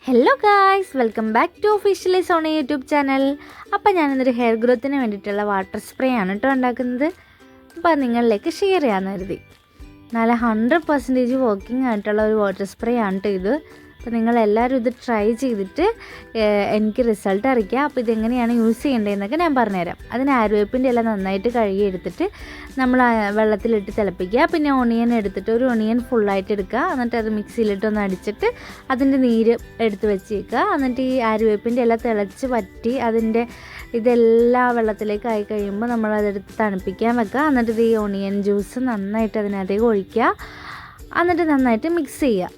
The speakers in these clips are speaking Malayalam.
Hello guys, welcome back to officially Soni YouTube channel. അപ്പോൾ ഞാനിന്നൊരു ഹെയർ ഗ്രോത്തിന് വേണ്ടിയിട്ടുള്ള വാട്ടർ സ്പ്രേ ആണ് കേട്ടോ ഉണ്ടാക്കുന്നത്. അപ്പോൾ അത് നിങ്ങളിലേക്ക് ഷെയർ ചെയ്യാമെന്ന് കരുതി. നല്ല 100% വർക്കിംഗ് ആയിട്ടുള്ള ഒരു വാട്ടർ സ്പ്രേ ആണ് കേട്ടോ ഇത്. അപ്പോൾ നിങ്ങളെല്ലാവരും ഇത് ട്രൈ ചെയ്തിട്ട് എനിക്ക് റിസൾട്ട് അറിയിക്കുക. അപ്പോൾ ഇതെങ്ങനെയാണ് യൂസ് ചെയ്യേണ്ടതെന്നൊക്കെ ഞാൻ പറഞ്ഞുതരാം. അതിന് ആര്യവേപ്പിൻ്റെ എല്ലാം നന്നായിട്ട് കഴുകി എടുത്തിട്ട് നമ്മൾ വെള്ളത്തിലിട്ട് തിളപ്പിക്കുക. പിന്നെ ഓണിയൻ എടുത്തിട്ട് ഒരു ഓണിയൻ ഫുള്ളായിട്ട് എടുക്കുക. എന്നിട്ട് അത് മിക്സിയിലിട്ടൊന്ന് അടിച്ചിട്ട് അതിൻ്റെ നീര് എടുത്ത് വെച്ചേക്കുക. എന്നിട്ട് ഈ ആര്യവേപ്പിൻ്റെ എല്ലാം തിളച്ച് പറ്റി അതിൻ്റെ ഇതെല്ലാം വെള്ളത്തിലേക്ക് ആയി കഴിയുമ്പോൾ നമ്മളതെടുത്ത് തണുപ്പിക്കാൻ വെക്കുക. എന്നിട്ട് ഇത് ഈ ഓണിയൻ ജ്യൂസ് നന്നായിട്ട് അതിനകത്തേക്ക് ഒഴിക്കുക. എന്നിട്ട് നന്നായിട്ട് മിക്സ് ചെയ്യുക.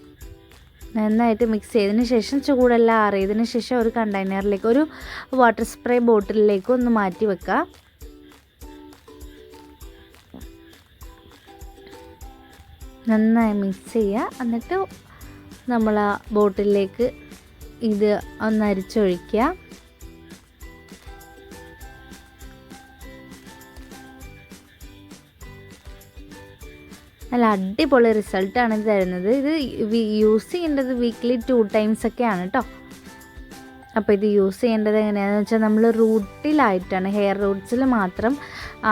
നന്നായിട്ട് മിക്സ് ചെയ്തതിന് ശേഷം ചൂടെല്ലാം ആറിയതിന് ശേഷം ഒരു കണ്ടെയ്നറിലേക്ക്, ഒരു വാട്ടർ സ്പ്രേ ബോട്ടിലിലേക്ക് ഒന്ന് മാറ്റി വെക്കുക. നന്നായി മിക്സ് ചെയ്യുക. എന്നിട്ട് നമ്മൾ ആ ബോട്ടിലേക്ക് ഇത് ഒന്ന് അരിച്ചൊഴിക്കുക. നല്ല അടിപൊളി റിസൾട്ടാണ് ഇത് തരുന്നത്. ഇത് യൂസ് ചെയ്യേണ്ടത് വീക്ക്ലി 2 times ഒക്കെയാണ് കേട്ടോ. അപ്പോൾ ഇത് യൂസ് ചെയ്യേണ്ടത് എങ്ങനെയാണെന്ന് വെച്ചാൽ നമ്മൾ റൂട്ടിലായിട്ടാണ്, ഹെയർ റൂട്ട്സിൽ മാത്രം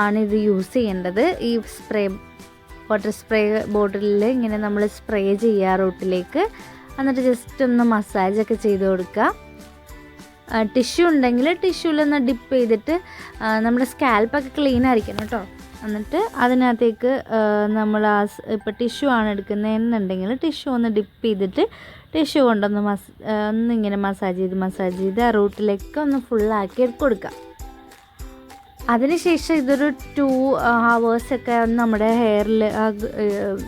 ആണ് ഇത് യൂസ് ചെയ്യേണ്ടത്. ഈ വാട്ടർ സ്പ്രേ ബോട്ടിലിൽ ഇങ്ങനെ നമ്മൾ സ്പ്രേ ചെയ്യുക റൂട്ടിലേക്ക്. എന്നിട്ട് ജസ്റ്റ് ഒന്ന് മസാജൊക്കെ ചെയ്ത് കൊടുക്കുക. ടിഷ്യൂ ഉണ്ടെങ്കിൽ ടിഷ്യൂലൊന്ന് ഡിപ്പ് ചെയ്തിട്ട് നമ്മുടെ സ്കാൽപ്പൊക്കെ ക്ലീൻ ആയിരിക്കണം കേട്ടോ. എന്നിട്ട് അതിനകത്തേക്ക് നമ്മൾ ഇപ്പോൾ ടിഷ്യൂ ആണ് എടുക്കുന്നതെന്നുണ്ടെങ്കിൽ ടിഷ്യൂ ഒന്ന് ഡിപ്പ് ചെയ്തിട്ട് ടിഷ്യൂ കൊണ്ടൊന്ന് ഒന്നിങ്ങനെ മസാജ് ചെയ്ത് ആ റൂട്ടിലേക്ക് ഒന്ന് ഫുള്ളാക്കി കൊടുക്കുക. അതിനുശേഷം ഇതൊരു 2 hours ഒക്കെ നമ്മുടെ ഹെയറിൽ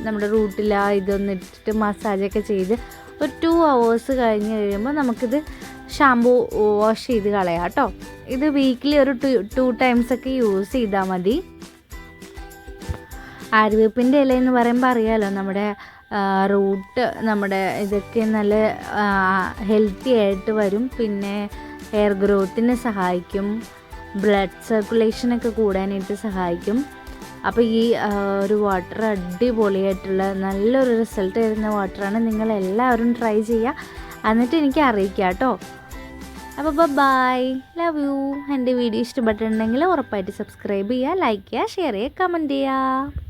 നമ്മുടെ റൂട്ടിൽ ഇതൊന്ന് ഇട്ടിട്ട് മസാജൊക്കെ ചെയ്ത് ഒരു 2 hours കഴിഞ്ഞ് കഴിയുമ്പോൾ നമുക്കിത് ഷാമ്പൂ വാഷ് ചെയ്ത് കളയാം കേട്ടോ. ഇത് വീക്കിലി ഒരു 2 times ഒക്കെ യൂസ് ചെയ്താൽ മതി. ആര്യവേപ്പിൻ്റെ ഇല എന്ന് പറയുമ്പോൾ അറിയാമല്ലോ, നമ്മുടെ റൂട്ട് നമ്മുടെ ഇതൊക്കെ നല്ല ഹെൽത്തി ആയിട്ട് വരും. പിന്നെ ഹെയർ ഗ്രോത്തിന് സഹായിക്കും, ബ്ലഡ് സർക്കുലേഷനൊക്കെ കൂടാനായിട്ട് സഹായിക്കും. അപ്പോൾ ഈ ഒരു വാട്ടർ അടിപൊളിയായിട്ടുള്ള നല്ലൊരു റിസൾട്ട് തരുന്ന വാട്ടറാണ്. നിങ്ങളെല്ലാവരും ട്രൈ ചെയ്യുക, എന്നിട്ട് എനിക്ക് അറിയിക്കുക കേട്ടോ. അപ്പോൾ ബൈ, ലവ് യു. എൻ്റെ വീഡിയോ ഇഷ്ടപ്പെട്ടിട്ടുണ്ടെങ്കിൽ ഉറപ്പായിട്ട് സബ്സ്ക്രൈബ് ചെയ്യുക, ലൈക്ക് ചെയ്യുക, ഷെയർ ചെയ്യുക, കമൻറ്റ് ചെയ്യുക.